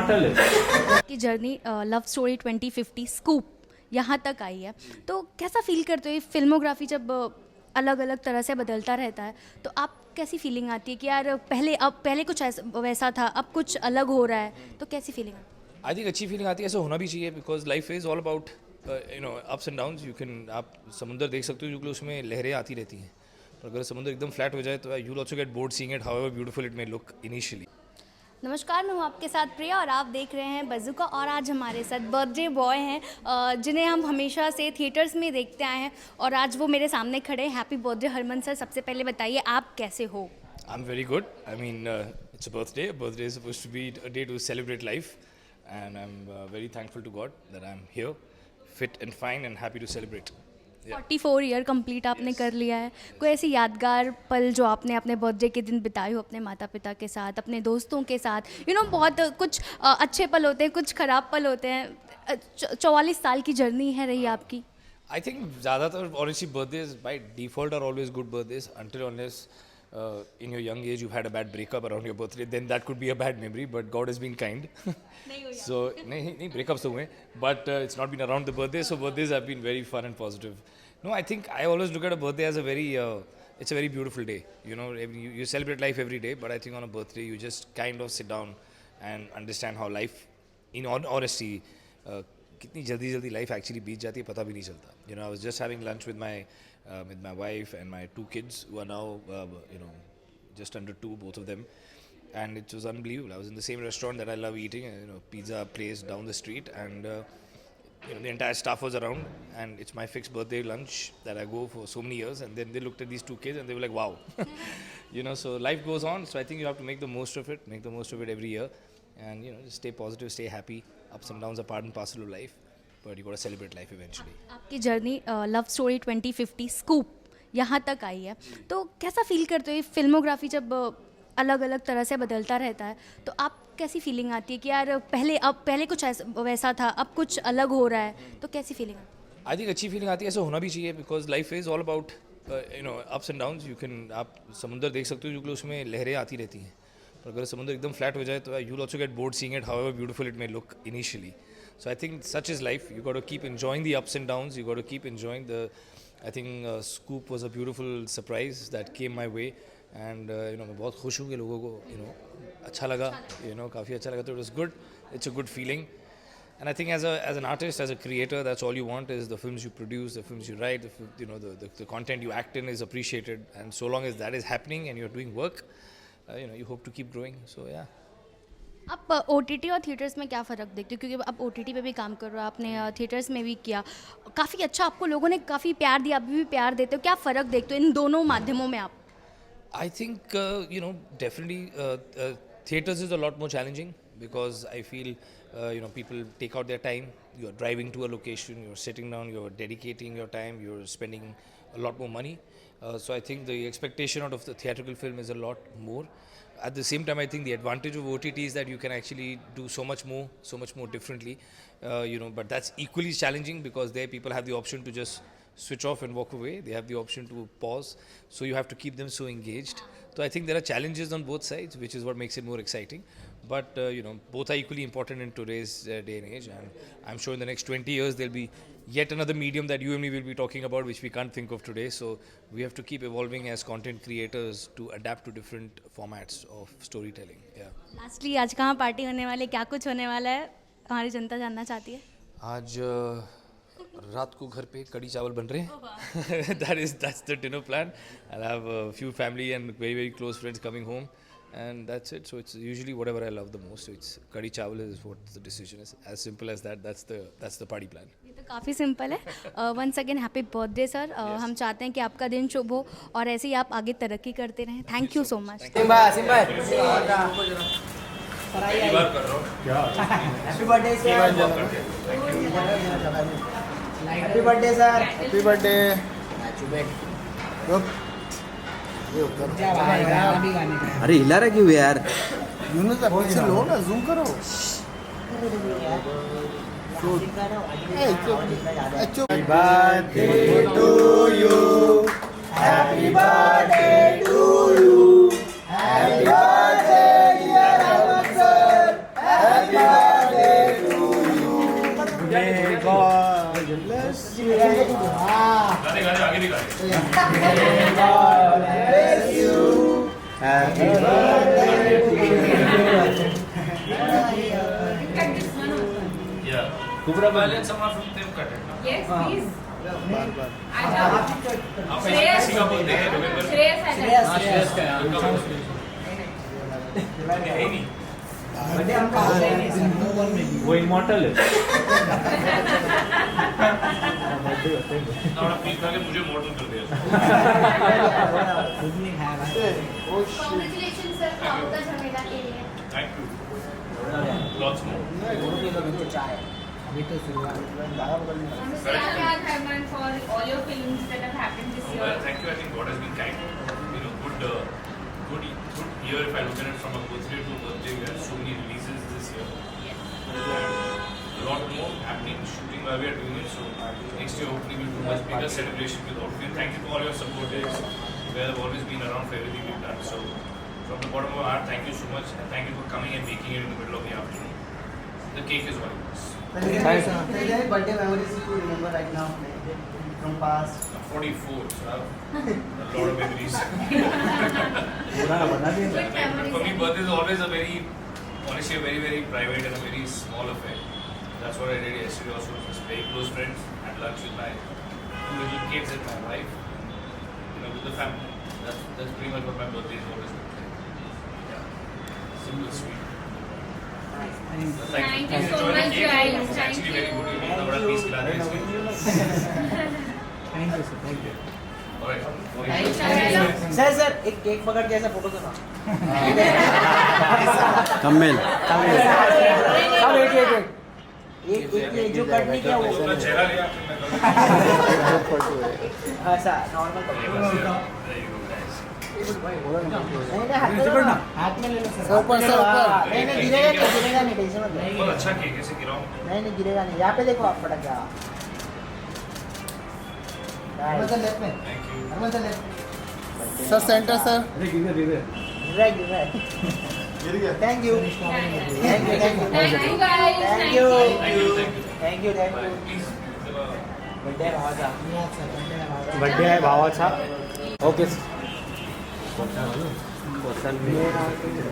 टमाटर ले लो। की जर्नी लव स्टोरी 2050 स्कूप यहाँ तक आई है, तो कैसा फील करते हो ये फिल्मोग्राफी जब अलग अलग तरह से बदलता रहता है, तो आप कैसी फीलिंग आती है कि यार पहले कुछ ऐसा वैसा था, अब कुछ अलग हो रहा है, तो कैसी फीलिंग आती है? आई थिंक अच्छी फीलिंग आती है, ऐसा होना भी चाहिए because life is all about ups and downs. आप समुंदर देख सकते हो क्योंकि उसमें लहरें आती रहती हैं, पर अगर समुंदर एकदम फ्लैट हो जाए तो you will also get bored seeing it however beautiful it may look initially. नमस्कार, मैं हूँ आपके साथ प्रिया और आप देख रहे हैं बज़ुका. और आज हमारे साथ बर्थडे बॉय हैं जिन्हें हम हमेशा से थिएटर्स में देखते आए हैं और आज वो मेरे सामने खड़े हैं. Happy birthday Harman sir. सबसे पहले बताइए आप कैसे हो? I'm very good. I mean, it's a birthday. A birthday is supposed to be a day to celebrate life, and I'm very thankful to God that I'm here, fit and fine, and happy to celebrate. Yeah. 44 year complete आपने कर लिया है. कोई ऐसी यादगार पल जो आपने अपने बर्थडे के दिन बिताए हो अपने माता पिता के साथ, अपने दोस्तों के साथ? बहुत कुछ अच्छे पल होते हैं, कुछ ख़राब पल होते हैं. 44 साल की जर्नी है रही आपकी. I think ज़्यादातर honestly birthdays by default are always good birthdays until unless in your young age you've had a bad breakup around your birthday, then that could be a bad memory. But God has been kind. So नहीं breakups तो हुए, but it's not been around the birthday. So birthdays have been very fun and positive. No, I think I always look at a birthday as a very it's a very beautiful day. You celebrate life every day, but I think on a birthday you just kind of sit down and understand how life, in honesty, कितनी जल्दी life actually बीत जाती है पता भी नहीं चलता. I was just having lunch with my wife and my 2 kids who are now just under 2, both of them, and it was unbelievable. I was in the same restaurant that I love eating, pizza place down the street, and the entire staff was around, and it's my fixed birthday lunch that I go for so many years, and then they looked at these 2 kids and they were like, wow. So life goes on, so I think you have to make the most of it every year, and just stay positive, stay happy. Ups and downs are part and parcel of life, but you got to celebrate life eventually. आपकी journey love story 2050 scoop यहाँ तक आई है, तो कैसा feel करते हो ये filmography जब अलग अलग तरह से बदलता रहता है, तो आप कैसी फीलिंग आती है कि यार पहले कुछ ऐसा वैसा था, अब कुछ अलग हो रहा है, तो कैसी फीलिंग आती है? आई थिंक अच्छी फीलिंग आती है, ऐसा होना भी चाहिए because life is all about ups and downs. आप समुंदर देख सकते हो क्योंकि उसमें लहरें आती रहती हैं, पर अगर समुंदर एकदम फ्लैट हो जाए तो you will also get bored seeing it however beautiful it may look initially. So I think such is life. You got to keep enjoying the ups and downs. You got to keep enjoying the. I think Scoop was a beautiful surprise that came my way, and मैं बहुत खुश हूँ कि लोगों को अच्छा लगा, काफ़ी अच्छा लगा. So it was good. It's a good feeling, and I think as an artist, as a creator, that's all you want is the films you produce, the films you write, the content you act in is appreciated, and so long as that is happening and you're doing work, you hope to keep growing. So yeah. आप OTT और theatres में क्या फ़र्क देखते हो? क्योंकि आप OTT पे भी काम कर रहे हो, आपने थिएटर्स में भी किया, काफ़ी अच्छा आपको लोगों ने काफ़ी प्यार दिया, अभी भी प्यार देते हो. क्या फ़र्क देखते हो इन दोनों माध्यमों में आप? I think definitely theaters is a lot more challenging because I feel people take out their time. You're driving to a location, you're sitting down, you're dedicating your time, you're spending a lot more money. So I think the expectation out of the theatrical film is a lot more. At the same time, I think the advantage of OTT is that you can actually do so much more differently. But that's equally challenging because there people have the option to just switch off and walk away. They have the option to pause, so you have to keep them so engaged. So I think there are challenges on both sides, which is what makes it more exciting. But both are equally important in today's day and age, and I'm sure in the next 20 years there'll be yet another medium that you and me will be talking about, which we can't think of today. So we have to keep evolving as content creators to adapt to different formats of storytelling. Yeah. Lastly आज कहाँ party होने वाली, क्या कुछ होने वाला है, हमारी जनता जानना चाहती है. आज रात को घर पे कड़ी चावल बन रहे हैं. That's the dinner plan. I'll have a few family and very close friends coming home, and that's it. So it's usually whatever I love the most. So it's कड़ी चावल is what the decision is. As simple as that. That's the party plan. ये तो काफ़ी simple है. Once again happy birthday sir. हम चाहते हैं कि आपका दिन शुभ हो और ऐसे ही आप आगे तरक्की करते रहें. Thank you so much. Happy birthday sir. Happy birthday. अरे हिला रहा क्यों यार? यूनुस अपने से लो ना, जूम करो. Happy birthday to you. Happy birthday to you. Happy birthday dear Arman sir. Happy birthday. bless you. Happy birthday to you. Yeah. Kubra Bali and someone from them cut it. Yes, please. बार बार किसी का बोलते हैं November. Shreyas has है ही नहीं. वो immortal है थोड़ा piece करके मुझे मॉडल कर दिया. Congratulations sir, आपका झमेला के लिए. Thank you. Lots more. Namaskar Herman for all your films that have happened this Well, year. thank you. I think God has been kind. Good year if I look at it from a birthday to birthday. We had so many releases this year. Yes. A lot more happening, shooting while we are doing it. So next year hopefully we'll do much bigger celebration with all of you. Thank you for all your support, guys. You have always been around for everything we've done. So from the bottom of my heart, thank you so much, and thank you for coming and making it in the middle of the afternoon. The cake is what it was. Any birthday memories you remember right now from past? I'm 44, so I have a lot of memories. Good memories. For me, birthday is always a very, honestly, a very, very private and a very small affair. That's what I did yesterday also with my very close friends. Had lunch with my 2 little kids and my wife. With the family. That's pretty much what my birthday is always been. Yeah. Simple, sweet. Thank you so Enjoy the much, cake. guys. It's Thank actually very you. good. You know, बड़ा piece खिला रहे हैं इसलिए. Thank you sir thank you Alright. Sir एक cake पकड़ के ऐसा photo करना कमेल एक जो कट नहीं किया वो अपना चेहरा लिया आपने, मैं करूँ. ऐसा normal There you go, guys. हाथ में ले लो सर ऊपर से ऊपर नहीं गिरेगा नहीं टेंशन मत लो बहुत अच्छा केक है, इसे गिराऊं. नहीं गिरेगा नहीं यहाँ पे देखो आप पटक गया लेफ्ट में Thank you. Sir centre sir अरे गिर गिर thank you Thank you, guys. Thank you. Thank you. Thank you Please. Birthday भावाचा बर्थडे आहे भावाचा ओके